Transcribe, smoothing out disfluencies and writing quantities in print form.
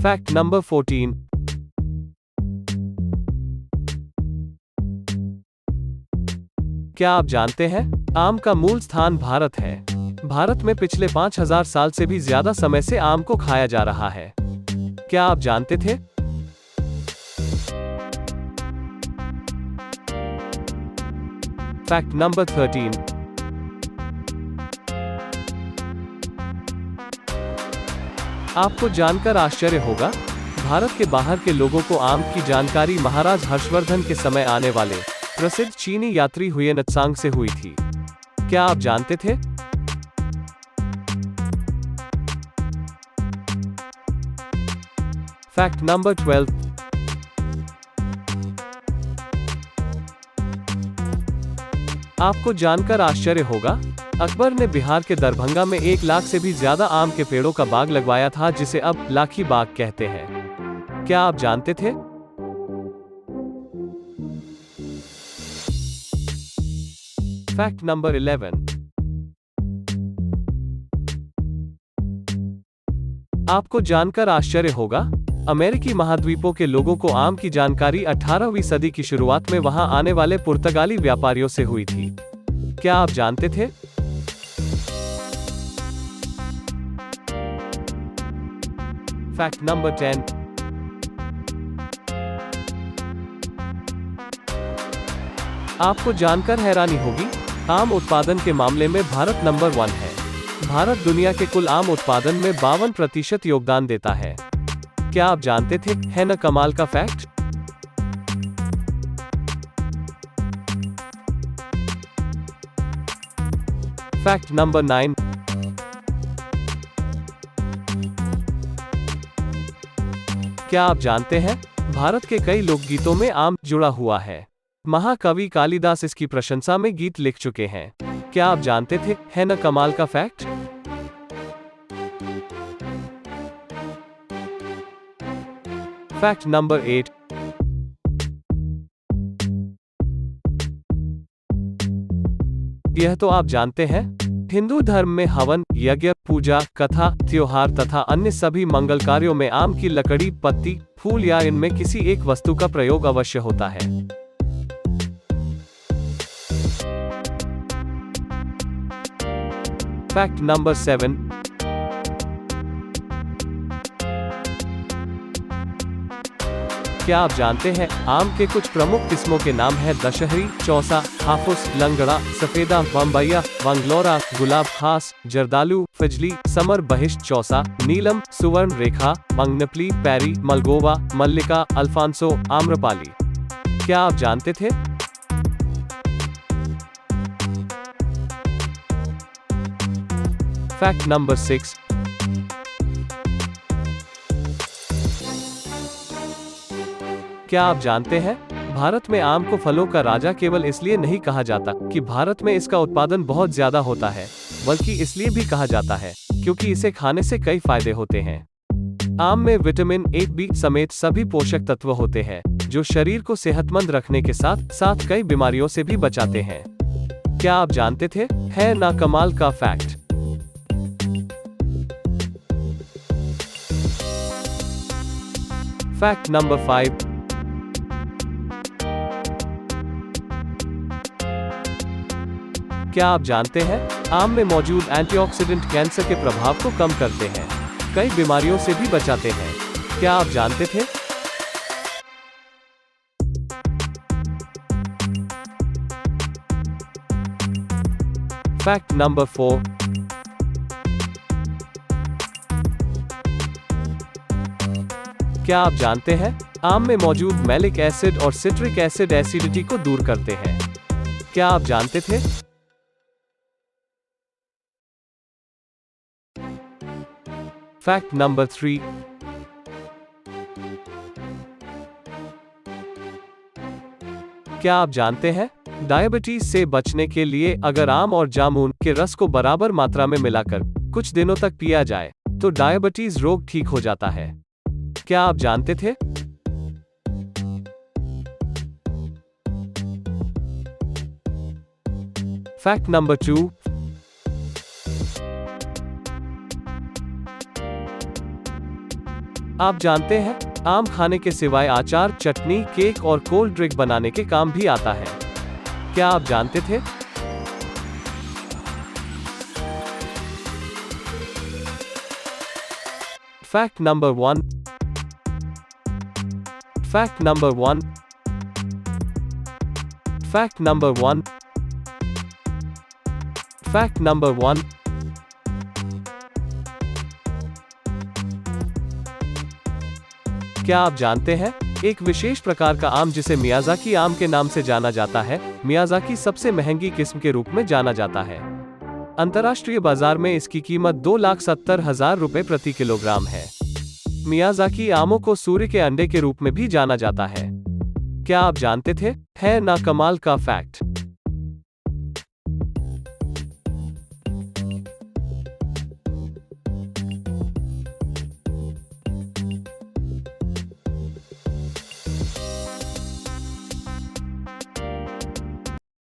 Fact number 14। क्या आप जानते हैं आम का मूल स्थान भारत है। भारत में पिछले 5000 साल से भी ज्यादा समय से आम को खाया जा रहा है। क्या आप जानते थे? Fact number 13। आपको जानकर आश्चर्य होगा, भारत के बाहर के लोगों को आम की जानकारी महाराज हर्षवर्धन के समय आने वाले प्रसिद्ध चीनी यात्री हुए त्सांग से हुई थी। क्या आप जानते थे? Fact number 12। आपको जानकर आश्चर्य होगा, अकबर ने बिहार के दरभंगा में 1 लाख से भी ज्यादा आम के पेड़ों का बाग लगवाया था, जिसे अब लाखी बाग कहते हैं। क्या आप जानते थे? Fact number 11। आपको जानकर आश्चर्य होगा, अमेरिकी महाद्वीपों के लोगों को आम की जानकारी 18वीं सदी की शुरुआत में वहां आने वाले पुर्तगाली व्यापारियों से हुई थी। क्या आप जानते थे? Fact number 10। आपको जानकर हैरानी होगी, आम उत्पादन के मामले में भारत नंबर 1 है। भारत दुनिया के कुल आम उत्पादन में 52% योगदान देता है। क्या आप जानते थे? है न कमाल का फैक्ट? Fact number 9। क्या आप जानते हैं, भारत के कई लोकगीतों में आम जुड़ा हुआ है। महाकवि कालिदास इसकी प्रशंसा में गीत लिख चुके हैं। क्या आप जानते थे? है न कमाल का फैक्ट? Fact number 8। यह तो आप जानते हैं, हिंदू धर्म में हवन, यज्ञ, पूजा, कथा, त्योहार तथा अन्य सभी मंगल कार्यों में आम की लकड़ी, पत्ती, फूल या इनमें किसी एक वस्तु का प्रयोग अवश्य होता है। Fact number 7। क्या आप जानते हैं, आम के कुछ प्रमुख किस्मों के नाम है दशहरी, चौसा, हाफुस, लंगड़ा, सफेदा, बम्बैया, वंगलोरा, गुलाब खास, जर्दालू, फजली, समर बहिष्ट, चौसा, नीलम, सुवर्ण रेखा, मंगनपली, पैरी, मलगोवा, मल्लिका, अल्फांसो, आम्रपाली। क्या आप जानते थे? Fact number 6। क्या आप जानते हैं, भारत में आम को फलों का राजा केवल इसलिए नहीं कहा जाता कि भारत में इसका उत्पादन बहुत ज्यादा होता है, बल्कि इसलिए भी कहा जाता है क्योंकि इसे खाने से कई फायदे होते हैं। आम में विटामिन ए, बी समेत सभी पोषक तत्व होते हैं, जो शरीर को सेहतमंद रखने के साथ साथ कई बीमारियों से भी बचाते हैं। क्या आप जानते थे? है ना कमाल का फैक्ट? Fact number 5। क्या आप जानते हैं, आम में मौजूद एंटीऑक्सीडेंट कैंसर के प्रभाव को कम करते हैं, कई बीमारियों से भी बचाते हैं। क्या आप जानते थे? Fact number 4। क्या आप जानते हैं, आम में मौजूद मैलिक एसिड और सिट्रिक एसिड एसिडिटी को दूर करते हैं। क्या आप जानते थे? Fact number 3। क्या आप जानते हैं, डायबिटीज से बचने के लिए अगर आम और जामुन के रस को बराबर मात्रा में मिलाकर कुछ दिनों तक पिया जाए तो डायबिटीज रोग ठीक हो जाता है। क्या आप जानते थे? Fact number 2। आप जानते हैं, आम खाने के सिवाय अचार, चटनी, केक और कोल्ड ड्रिंक बनाने के काम भी आता है। क्या आप जानते थे? Fact number 1। Fact number 1। Fact number 1। Fact number 1। क्या आप जानते हैं, एक विशेष प्रकार का आम जिसे मियाज़ाकी आम के नाम से जाना जाता है, मियाज़ाकी सबसे महंगी किस्म के रूप में जाना जाता है। अंतर्राष्ट्रीय बाजार में इसकी कीमत 2,70,000 रुपए प्रति किलोग्राम है। मियाज़ाकी आमों को सूर्य के अंडे के रूप में भी जाना जाता है। क्या आप जानते थे? है ना कमाल का फैक्ट।